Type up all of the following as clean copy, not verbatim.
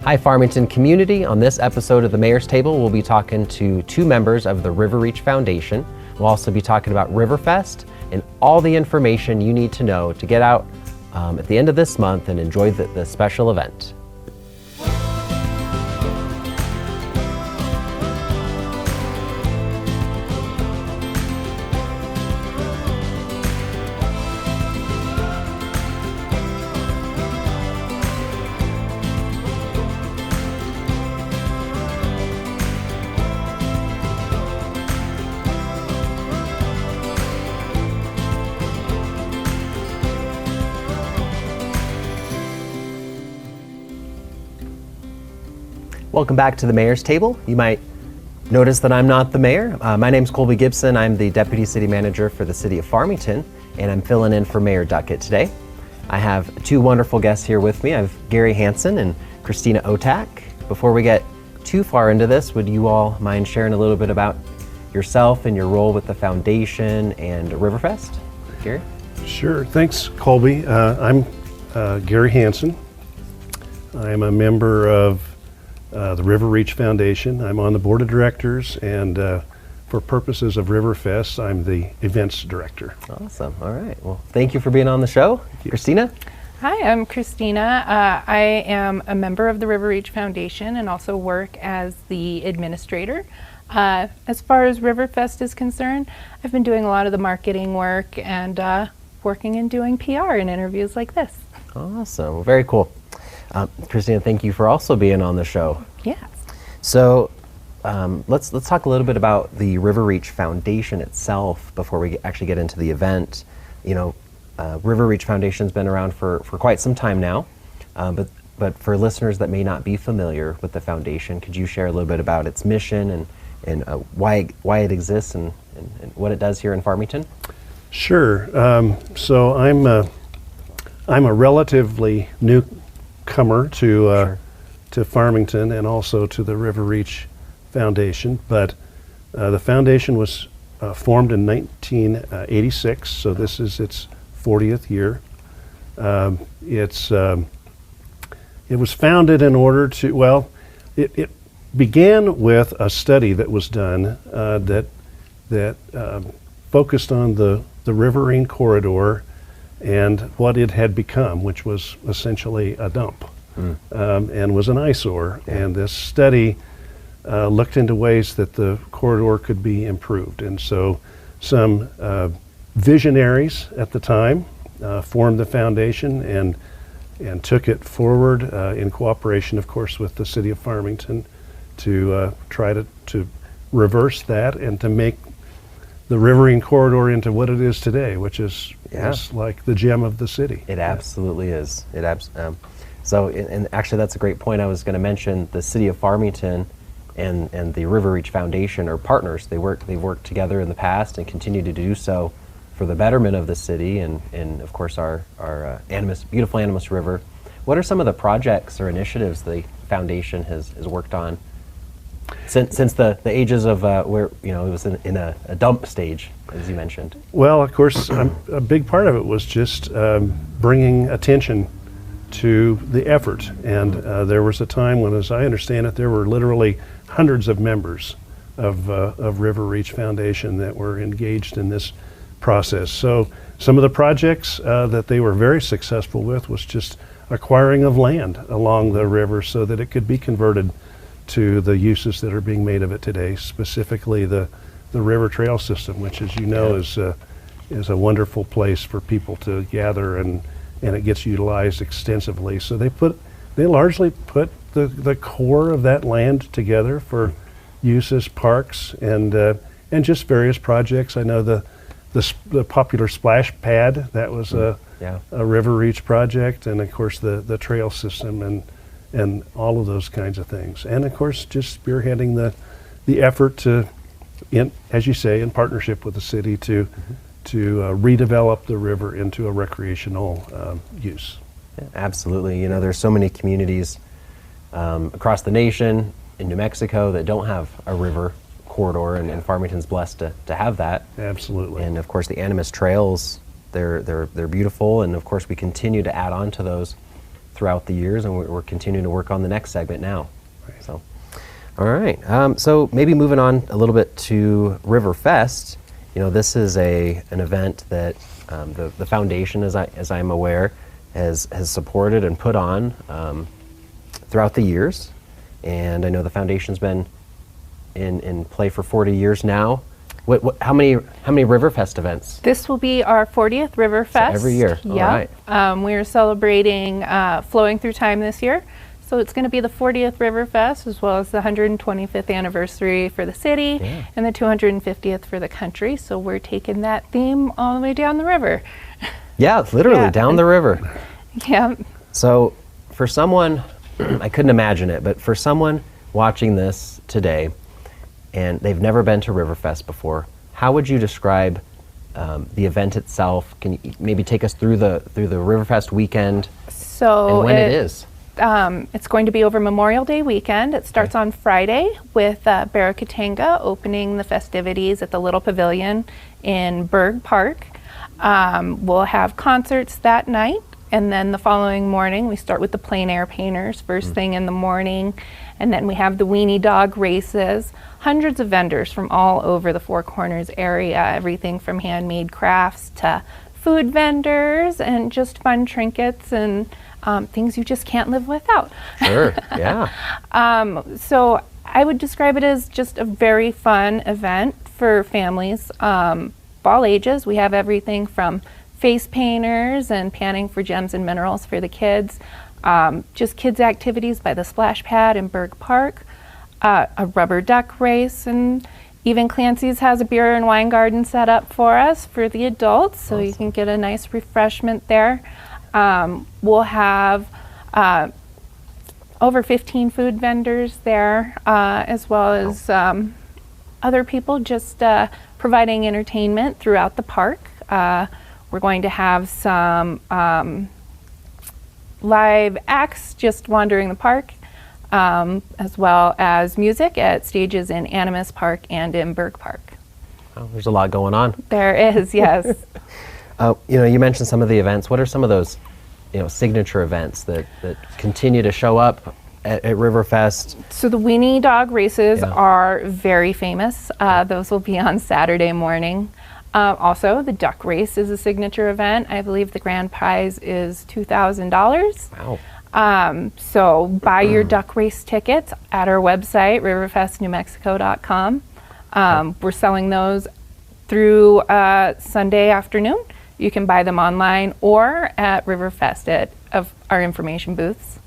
Hi Farmington community. On this episode of the Mayor's Table, we'll be talking to two members of the River Reach Foundation. We'll also be talking about Riverfest and all the information you need to know to get out at the end of this month and enjoy the special event. Welcome back to the Mayor's Table. You might notice that I'm not the mayor. My name's Colby Gibson. I'm the Deputy City Manager for the City of Farmington, and I'm filling in for Mayor Duckett today. I have two wonderful guests here with me. I have Gary Hansen and Christina Otak. Before we get too far into this, would you all mind sharing a little bit about yourself and your role with the foundation and Riverfest? Gary? Sure. Thanks, Colby. I'm Gary Hansen. I'm a member of the River Reach Foundation. I'm on the board of directors, and for purposes of Riverfest, I'm the events director. Awesome. All right. Well, thank you for being on the show. Christina? Hi, I'm Christina. I am a member of the River Reach Foundation and also work as the administrator. As far as Riverfest is concerned, I've been doing a lot of the marketing work and working and doing PR and interviews like this. Awesome. Well, very cool. Christina, thank you for also being on the show. Yes. So let's talk a little bit about the River Reach Foundation itself before we actually get into the event. You know, River Reach Foundation's been around for quite some time now, but for listeners that may not be familiar with the foundation, could you share a little bit about its mission and why it exists and what it does here in Farmington? Sure. So I'm a relatively newcomer to Farmington and also to the River Reach Foundation, but the foundation was formed in 1986, so this is its 40th year. It was founded in order to, well, it began with a study that was done that focused on the riverine corridor and what it had become, which was essentially a dump and was an eyesore. Yeah. And this study looked into ways that the corridor could be improved. And so some visionaries at the time formed the foundation and took it forward in cooperation, of course, with the City of Farmington to try to reverse that and to make the riverine corridor into what it is today, which is like the gem of the city. It absolutely is. So actually that's a great point. I was going to mention the City of Farmington and the River Reach Foundation are partners. They've worked together in the past and continue to do so for the betterment of the city and of course our beautiful Animas River. What are some of the projects or initiatives the foundation has worked on since the ages of where it was in a dump stage, as you mentioned? Well, of course, a big part of it was just bringing attention to the effort. And there was a time when, as I understand it, there were literally hundreds of members of River Reach Foundation that were engaged in this process. So some of the projects that they were very successful with was just acquiring of land along the river so that it could be converted to the uses that are being made of it today, specifically the river trail system, which, as you know, is a wonderful place for people to gather, and it gets utilized extensively. So they largely put the core of that land together for uses, parks, and just various projects. I know the popular splash pad, that was a River Reach project, and of course the trail system and all of those kinds of things. And of course, just spearheading the effort to, as you say, in partnership with the city to redevelop the river into a recreational use. Yeah, absolutely. You know, there's so many communities across the nation, in New Mexico, that don't have a river corridor, and Farmington's blessed to have that. Absolutely. And of course, the Animas trails, they're beautiful, and of course, we continue to add on to those throughout the years, and we're continuing to work on the next segment now. Right. So, all right. So maybe moving on a little bit to Riverfest. This is an event that the foundation, as I'm aware, has supported and put on throughout the years. And I know the foundation's been in play for 40 years now. How many Riverfest events? This will be our 40th Riverfest. So every year. Yeah. All right. We're celebrating Flowing Through Time this year. So it's going to be the 40th Riverfest, as well as the 125th anniversary for the city and the 250th for the country. So we're taking that theme all the way down the river. Yeah, literally down the river. Yeah. So for someone, I couldn't imagine it, but for someone watching this today and they've never been to Riverfest before, how would you describe the event itself? Can you maybe take us through the Riverfest weekend and when it is? It's going to be over Memorial Day weekend. It starts on Friday with Barracatanga opening the festivities at the Little Pavilion in Berg Park. We'll have concerts that night, and then the following morning we start with the plein air painters first thing in the morning, and then we have the weenie dog races. Hundreds of vendors from all over the Four Corners area, everything from handmade crafts to food vendors and just fun trinkets and things you just can't live without. Sure, yeah. So I would describe it as just a very fun event for families, all ages. We have everything from face painters and panning for gems and minerals for the kids, just kids activities by the splash pad in Berg Park, a rubber duck race, and even Clancy's has a beer and wine garden set up for us for the adults, so you can get a nice refreshment there. We'll have over 15 food vendors there, as well as other people just providing entertainment throughout the park. We're going to have some live acts just wandering the park, as well as music at stages in Animas Park and in Berg Park. Oh, there's a lot going on. There is, yes. You mentioned some of the events. What are some of those, signature events that continue to show up at Riverfest? So the weenie dog races are very famous. Those will be on Saturday morning. Also, the duck race is a signature event. I believe the grand prize is $2,000. Wow. So buy your duck race tickets at our website, riverfestnewmexico.com. We're selling those through Sunday afternoon. You can buy them online or at Riverfest of our information booths.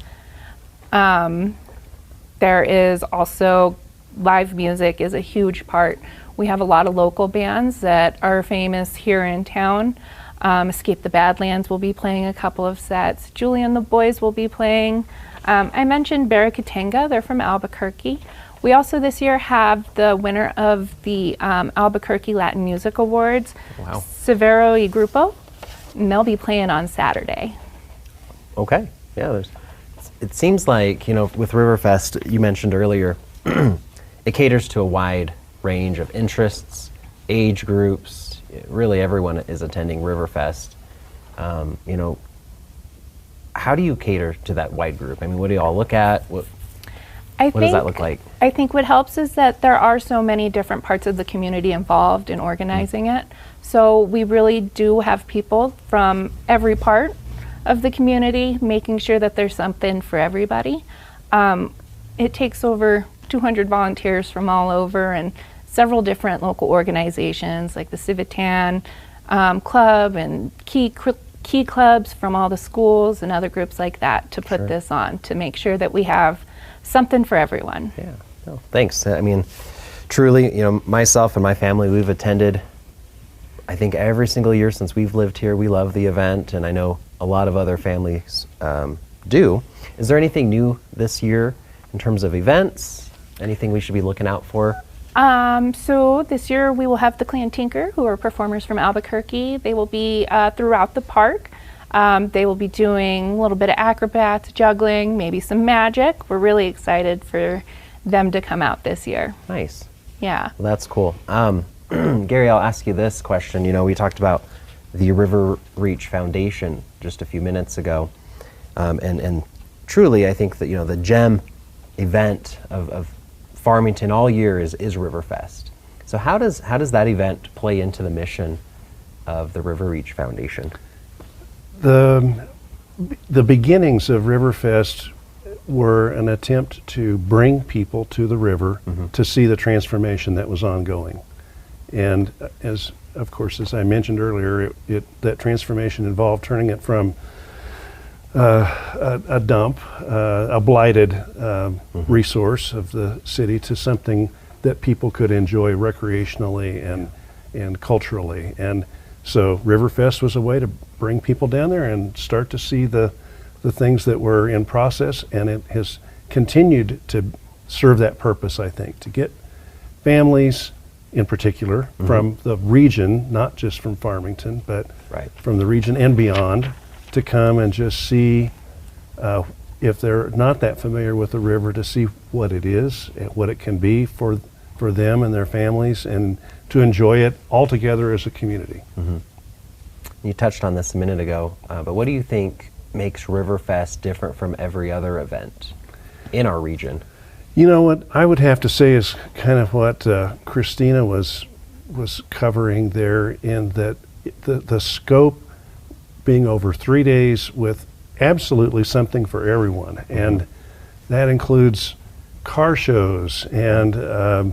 There is also live music is a huge part. We have a lot of local bands that are famous here in town. Escape the Badlands will be playing a couple of sets. Julie and the Boys will be playing. I mentioned Barracatanga, they're from Albuquerque. We also this year have the winner of the Albuquerque Latin Music Awards, Severo y Grupo, and they'll be playing on Saturday. Okay, yeah. It seems like, with Riverfest, you mentioned earlier, it caters to a wide range of interests, age groups. Really everyone is attending Riverfest. How do you cater to that wide group? I mean, what do you all look at? What does that look like? I think what helps is that there are so many different parts of the community involved in organizing it. So we really do have people from every part of the community making sure that there's something for everybody. It takes over 200 volunteers from all over and several different local organizations like the Civitan Club and Key Clubs from all the schools and other groups like that to put this on, to make sure that we have something for everyone. Yeah, no, thanks. I mean, truly, myself and my family, we've attended, I think, every single year since we've lived here. We love the event, and I know a lot of other families do. Is there anything new this year in terms of events? Anything we should be looking out for? So this year we will have the Clan Tinker, who are performers from Albuquerque. They will be throughout the park. They will be doing a little bit of acrobats, juggling, maybe some magic. We're really excited for them to come out this year. Nice. Yeah. Well, that's cool. Gary, I'll ask you this question. We talked about the River Reach Foundation just a few minutes ago. And truly, I think that the gem event of Farmington all year is Riverfest. So how does that event play into the mission of the River Reach Foundation? The beginnings of Riverfest were an attempt to bring people to the river to see the transformation that was ongoing. And as I mentioned earlier, that transformation involved turning it from a dump, a blighted resource of the city, to something that people could enjoy recreationally and culturally. And so Riverfest was a way to bring people down there and start to see the things that were in process, and it has continued to serve that purpose, I think, to get families in particular from the region, not just from Farmington, but from the region and beyond, to come and just see, if they're not that familiar with the river, to see what it is, and what it can be for them and their families, and to enjoy it all together as a community. You touched on this a minute ago, but what do you think makes Riverfest different from every other event in our region? You know what I would have to say is kind of what Christina was covering there, in that the scope being over 3 days with absolutely something for everyone, and that includes car shows and a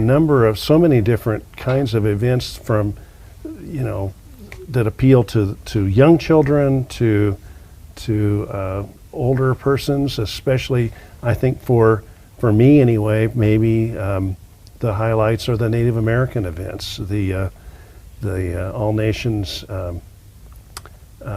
number of so many different kinds of events, from that appeal to young children, to older persons, especially. I think for me anyway, maybe the highlights are the Native American events, the All Nations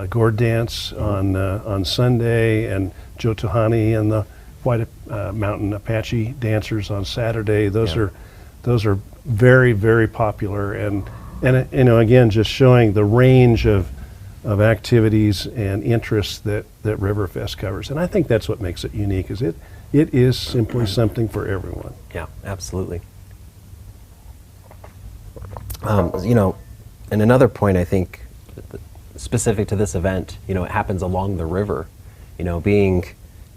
gourd dance on Sunday, and Jotohani and the White Mountain Apache dancers on Saturday. Those are very, very popular, and again, just showing the range of activities and interests that Riverfest covers. And I think that's what makes it unique, is it is simply something for everyone. Yeah, absolutely. And another point, I think, specific to this event, it happens along the river. Being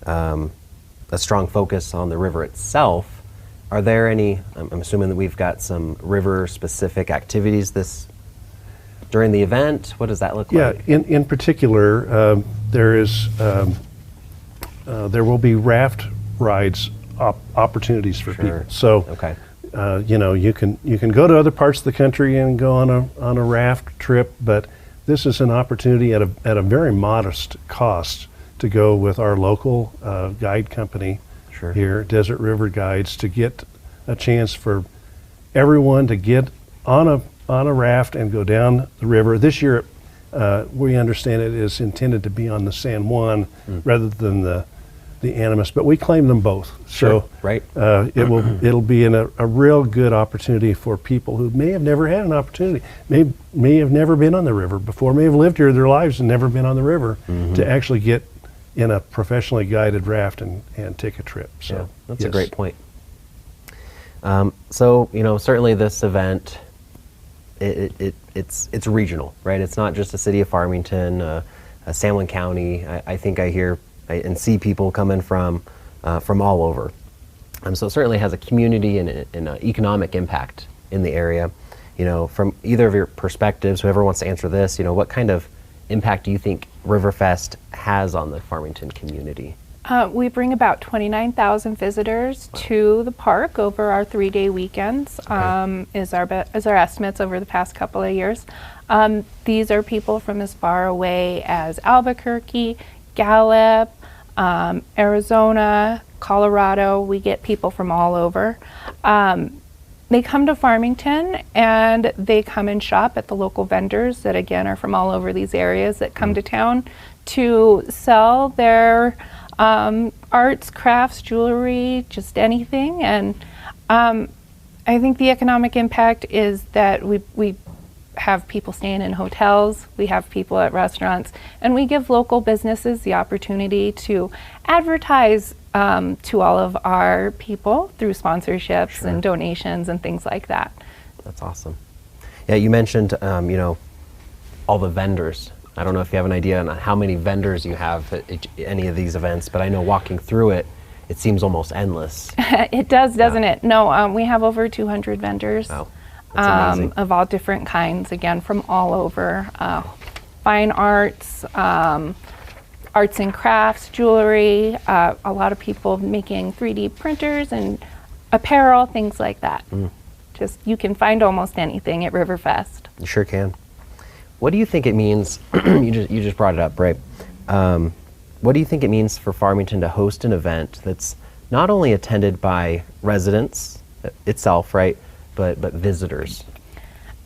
a strong focus on the river itself, are there any, I'm assuming that we've got some river-specific activities during the event? What does that look like? Yeah, in particular, there will be raft rides opportunities for people. So, you can go to other parts of the country and go on a raft trip, but this is an opportunity at a very modest cost to go with our local guide company here, Desert River Guides, to get a chance for everyone to get on a raft and go down the river. This year, we understand it is intended to be on the San Juan rather than the Animas, but we claim them both. So it'll be a real good opportunity for people who may have never had an opportunity, may have never been on the river before, may have lived here their lives and never been on the river, to actually get in a professionally guided raft and take a trip. So that's a great point. So certainly this event, it's regional, right? It's not just a City of Farmington, a Samlin County. I think I hear and see people coming from all over. So it certainly has a community and an economic impact in the area. From either of your perspectives, whoever wants to answer this, what kind of impact do you think Riverfest has on the Farmington community? We bring about 29,000 visitors to the park over our 3-day weekends, is our estimates over the past couple of years. These are people from as far away as Albuquerque, Gallup, Arizona, Colorado. We get people from all over. They come to Farmington and they come and shop at the local vendors that again are from all over these areas that come to town to sell their arts, crafts, jewelry, just anything. And I think the economic impact is that we have people staying in hotels, we have people at restaurants, and we give local businesses the opportunity to advertise to all of our people through sponsorships and donations and things like that. That's awesome. Yeah, you mentioned all the vendors I don't know if you have an idea on how many vendors you have at any of these events, but I know walking through it, it seems almost endless. It does, doesn't it? No, we have over 200 vendors. Wow, that's amazing. Of all different kinds, again, from all over. Fine arts, arts and crafts, jewelry, a lot of people making 3D printers and apparel, things like that. Just, you can find almost anything at Riverfest. You sure can. What do you think it means, you just brought it up, right? What do you think it means for Farmington to host an event that's not only attended by residents itself, right, but visitors?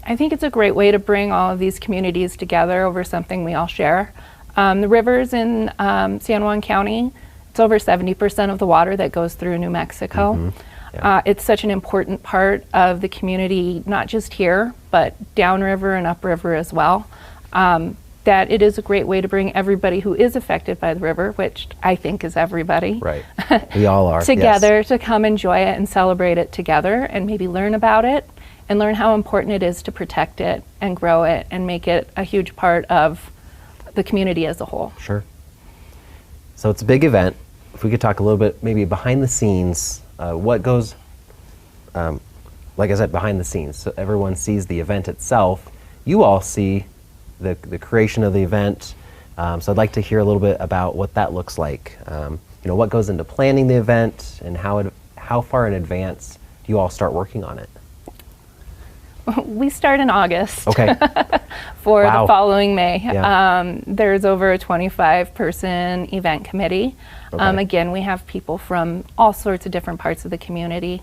I think it's a great way to bring all of these communities together over something we all share. The rivers in San Juan County, it's over 70% of the water that goes through New Mexico. Yeah. It's such an important part of the community, not just here, but downriver and upriver as well, that it is a great way to bring everybody who is affected by the river, which I think is everybody. Right, we all are. Together, yes. To come enjoy it and celebrate it together and maybe learn about it and learn how important it is to protect it and grow it and make it a huge part of the community as a whole. Sure. So it's a big event. If we could talk a little bit maybe behind the scenes, what goes, like I said, behind the scenes. So everyone sees the event itself. You all see the creation of the event. So I'd like to hear a little bit about what that looks like. What goes into planning the event and how far in advance do you all start working on it? We start in August. Okay. For Wow. the following May. Yeah. There's over a 25-person event committee. Okay. Again, we have people from all sorts of different parts of the community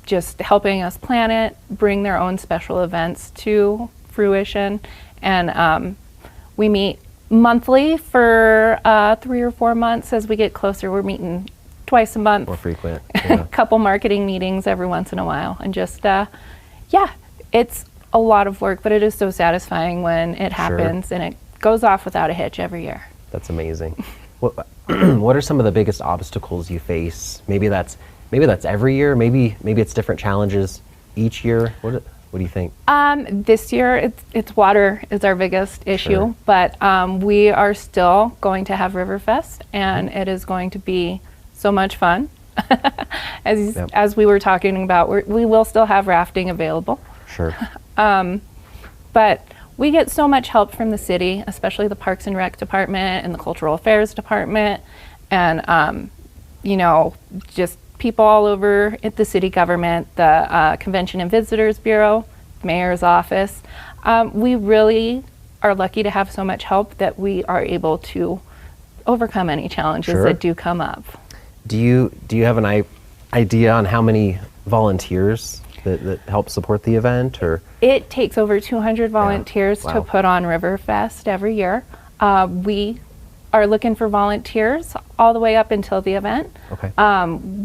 just helping us plan it, bring their own special events to fruition. And we meet monthly for 3 or 4 months. As we get closer, we're meeting twice a month. More frequent. A Yeah. couple marketing meetings every once in a while. And just, yeah, it's a lot of work, but it is so satisfying when it happens and it goes off without a hitch every year. That's amazing. What are some of the biggest obstacles you face? Maybe that's every year. Maybe it's different challenges each year. What do you think? This year, it's water is our biggest issue, Sure. but we are still going to have Riverfest, and it is going to be so much fun. As we were talking about, we will still have rafting available. Sure. But we get so much help from the city, especially the Parks and Rec Department and the Cultural Affairs Department, and just people all over at the city government, the Convention and Visitors Bureau, the Mayor's office. We really are lucky to have so much help that we are able to overcome any challenges Sure. that do come up. Do you have an idea on how many volunteers that help support the event, or? It takes over 200 volunteers Wow. to put on Riverfest every year. We are looking for volunteers all the way up until the event. Okay.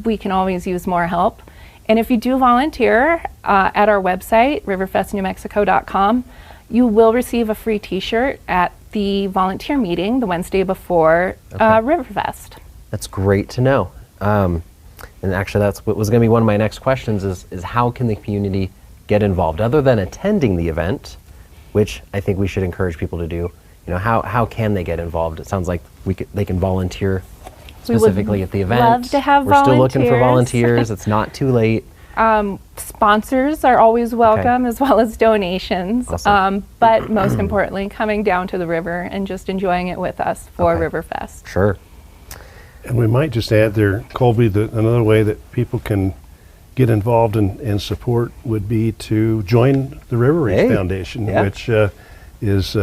We can always use more help. And if you do volunteer at our website, riverfestnewmexico.com, you will receive a free t-shirt at the volunteer meeting the Wednesday before Riverfest. That's great to know. And actually, that's what was going to be one of my next questions is how can the community get involved? Other than attending the event, which I think we should encourage people to do, how can they get involved? It sounds like they can volunteer specifically at the event. Love to have We're still looking for volunteers. volunteers. It's not too late. Sponsors are always welcome, as well as donations. Awesome. But most importantly, coming down to the river and just enjoying it with us for Okay. Riverfest. Sure. And we might just add there, Colby, that another way that people can get involved and support would be to join the River Reach Foundation, yeah. which is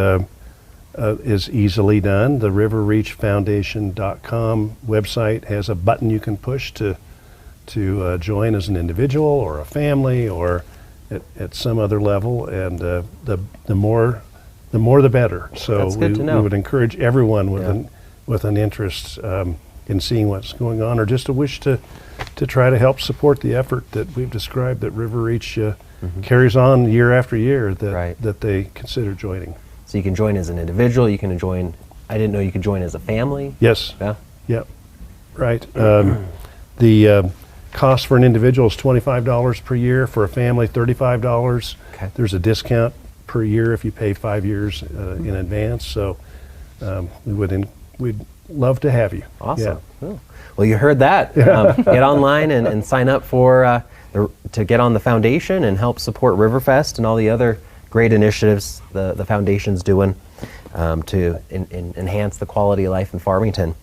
easily done. The riverreachfoundation.com website has a button you can push to join as an individual or a family or at some other level, and the more the better. So That's good to know. we would encourage everyone Yeah. with an interest in seeing what's going on, or just a wish to try to help support the effort that we've described that River Reach carries on year after year, that they consider joining. So you can join as an individual. You can join. I didn't know you could join as a family. Yes. Yeah. Yep. Right. The cost for an individual is $25 per year. For a family, $35. Okay. There's a discount per year if you pay 5 years in advance. So we'd love to have you. Awesome. Yeah. Oh. Well, you heard that. Get online and sign up for to get on the foundation and help support Riverfest and all the other great initiatives the foundation's doing to enhance the quality of life in Farmington.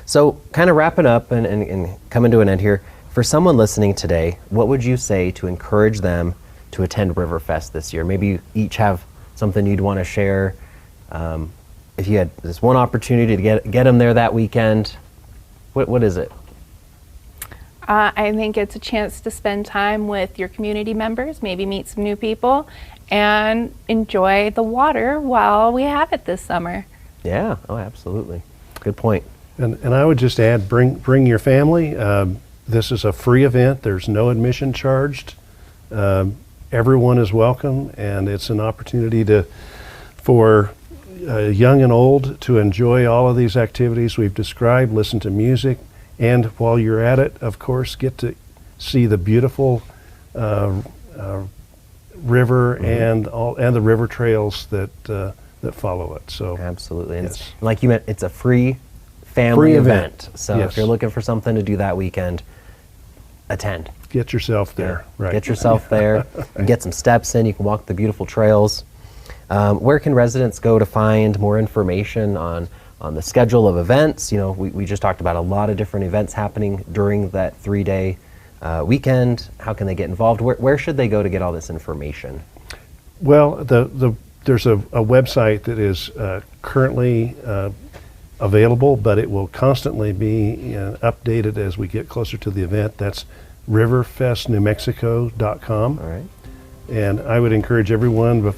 So, kind of wrapping up and coming to an end here, for someone listening today, what would you say to encourage them to attend Riverfest this year? Maybe you each have something you'd want to share. If you had this one opportunity to get them there that weekend, what is it? I think it's a chance to spend time with your community members, maybe meet some new people, and enjoy the water while we have it this summer. Yeah, oh, absolutely. Good point. And I would just add, bring your family. This is a free event. There's no admission charged. Everyone is welcome, and it's an opportunity for young and old to enjoy all of these activities we've described, listen to music, and while you're at it, of course, get to see the beautiful river and the river trails that follow it. So absolutely, and yes. like you meant, it's a free family event. So yes. if you're looking for something to do that weekend, attend. Get yourself there. Yeah. Right. Get yourself there. And get some steps in. You can walk the beautiful trails. Where can residents go to find more information on the schedule of events? You know, we just talked about a lot of different events happening during that 3-day weekend. How can they get involved? Where should they go to get all this information? Well, there's a website that is currently available, but it will constantly be updated as we get closer to the event. That's riverfestnewmexico.com. All right. And I would encourage everyone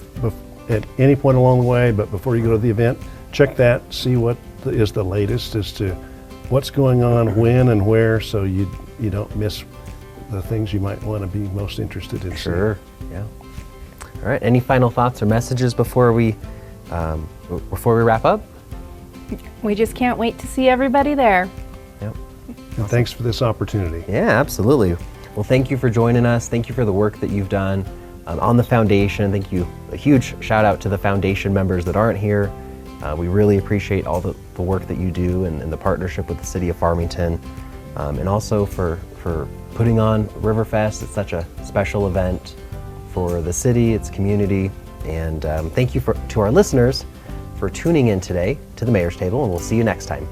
at any point along the way, but before you go to the event, check that, see what is the latest as to what's going on, when and where, so you don't miss the things you might want to be most interested in. Sure. Yeah. All right. Any final thoughts or messages before we wrap up? We just can't wait to see everybody there. Yep. And thanks for this opportunity. Yeah, absolutely. Well, thank you for joining us. Thank you for the work that you've done on the foundation. Thank you. A huge shout out to the foundation members that aren't here. We really appreciate all the work that you do and the partnership with the City of Farmington, and also for putting on Riverfest. It's such a special event for the city, its community, and thank you to our listeners for tuning in today to the Mayor's Table, and we'll see you next time.